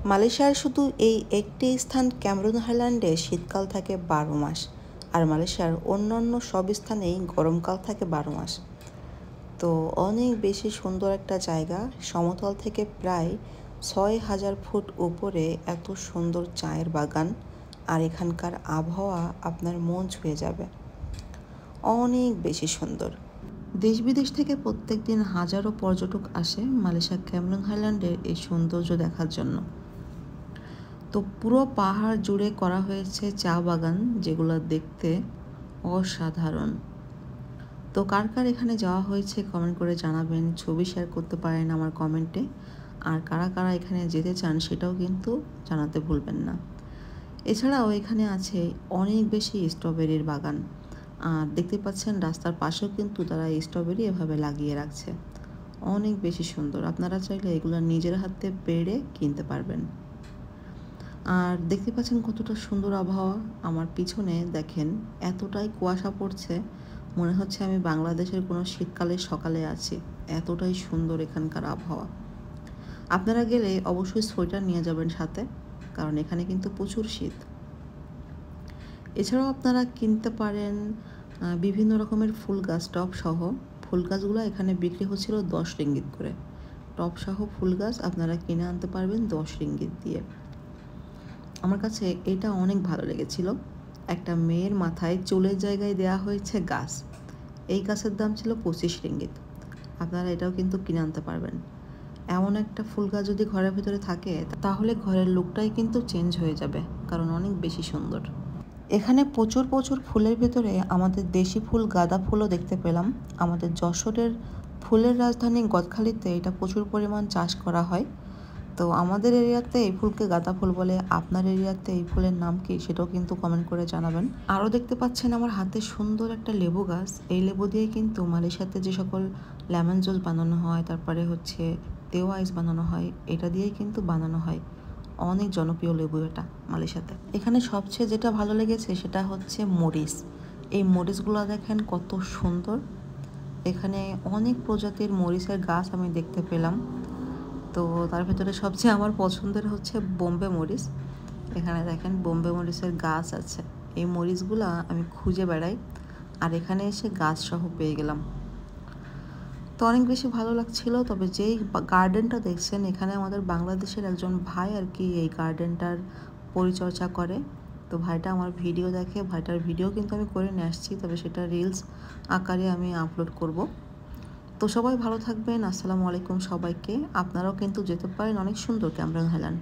মালয়েশিয়ার শুধু এই একটি স্থান ক্যামেরুন হাইল্যান্ডে শীতকাল থাকে 12 মাস, আর মালয়েশিয়ার অন্যান্য সব স্থানেই গরমকাল থাকে 12 মাস। তো অনেক বেশি সুন্দর একটা জায়গা, সমতল থেকে প্রায় 6000 ফুট উপরে এত সুন্দর চায়ের বাগান, আর এখানকার আবহাওয়া আপনার মন ছুঁয়ে যাবে, অনেক বেশি সুন্দর। দেশ বিদেশ থেকে প্রত্যেক দিন হাজারো পর্যটক আসে মালয়েশিয়ার ক্যামেরুন হাইল্যান্ডের এই সৌন্দর্য দেখার জন্য। তো পুরো পাহাড় জুড়ে করা হয়েছে চা বাগান, যেগুলো দেখতে অসাধারণ। তো কার কার এখানে যাওয়া হয়েছে কমেন্ট করে জানাবেন, ছবি শেয়ার করতে পারেন আমার কমেন্টে, আর কারা কারা এখানে যেতে চান সেটাও কিন্তু জানাতে ভুলবেন না। এছাড়াও এখানে আছে অনেক বেশি স্ট্রবেরির বাগান, আর দেখতে পাচ্ছেন রাস্তার পাশেও কিন্তু তারা স্ট্রবেরি এভাবে লাগিয়ে রাখছে, অনেক বেশি সুন্দর। আপনারা চাইলে এগুলো নিজের হাতে পেড়ে কিনতে পারবেন। আর দেখতে পাচ্ছেন কতটা সুন্দর আবহাওয়া। আমার পিছনে দেখেন এতটাই কুয়াশা পড়ছে, মনে হচ্ছে আমি বাংলাদেশের কোনো শীতকালের সকালে আছি, এতটাই সুন্দর এখানকার আবহাওয়া। আপনারা গেলে অবশ্যই সোয়েটার নিয়ে যাবেন সাথে, কারণ এখানে কিন্তু প্রচুর শীত। এছাড়াও আপনারা কিনতে পারেন বিভিন্ন রকমের ফুল গাছ, টব সহ। ফুল গাছগুলো এখানে বিক্রি হচ্ছিল 10 রিঙ্গিত করে। টব সহ ফুল গাছ আপনারা কিনে আনতে পারবেন 10 রিঙ্গিত দিয়ে। আমার কাছে এটা অনেক ভালো লেগেছিল। একটা মেয়ের মাথায় চুলের জায়গায় দেওয়া হয়েছে গাছ, এই গাছের দাম ছিল 25 রিঙ্গিত। আপনারা এটাও কিন্তু কিনে আনতে পারবেন। এমন একটা ফুল গাছ যদি ঘরের ভিতরে থাকে তাহলে ঘরের লুকটাই কিন্তু চেঞ্জ হয়ে যাবে, কারণ অনেক বেশি সুন্দর। এখানে প্রচুর প্রচুর ফুলের ভেতরে আমাদের দেশি ফুল গাঁদা ফুলও দেখতে পেলাম। আমাদের যশোরের ফুলের রাজধানী গদখালিতে এটা প্রচুর পরিমাণ চাষ করা হয়। তো আমাদের এরিয়াতে এই ফুলকে গাঁদা ফুল বলে, আপনার এরিয়াতে এই ফুলের নাম কি সেটাও কিন্তু কমেন্ট করে জানাবেন। আরও দেখতে পাচ্ছেন আমার হাতে সুন্দর একটা লেবু গাছ, এই লেবু দিয়ে কিন্তু মালয়েশিয়াতে যে সকল লেমন জুস বানানো হয়, তারপরে হচ্ছে তেও আইস বানানো হয়, এটা দিয়েই কিন্তু বানানো হয়। অনেক জনপ্রিয় লেবু এটা মালয়েশিয়াতে। এখানে সবচেয়ে যেটা ভালো লেগেছে সেটা হচ্ছে মরিচ। এই মরিচগুলো দেখেন কত সুন্দর। এখানে অনেক প্রজাতির মরিচের গাছ আমি দেখতে পেলাম। তো তার ভেতরে সবচেয়ে আমার পছন্দের হচ্ছে বোম্বে মরিচ। এখানে দেখেন বোম্বে মরিচের গাছ আছে, এই মরিচগুলা আমি খুঁজে বেড়াই, আর এখানে এসে গাছ সহ পেয়ে গেলাম। তো অনেক বেশি ভালো লাগছিল। তবে যেই গার্ডেনটা দেখছেন এখানে আমাদের বাংলাদেশের একজন ভাই আর কি এই গার্ডেনটার পরিচর্যা করে। তো ভাইটা আমার ভিডিও দেখে, ভাইটার ভিডিও কিন্তু আমি করে নিয়ে আসছি, তবে সেটা রিলস আকারে আমি আপলোড করব। তো সবাই ভালো থাকবেন, আসসালামু আলাইকুম সবাইকে। আপনারাও কিন্তু যেতে পারেন, অনেক সুন্দর ক্যামেরুন হাইল্যান্ড।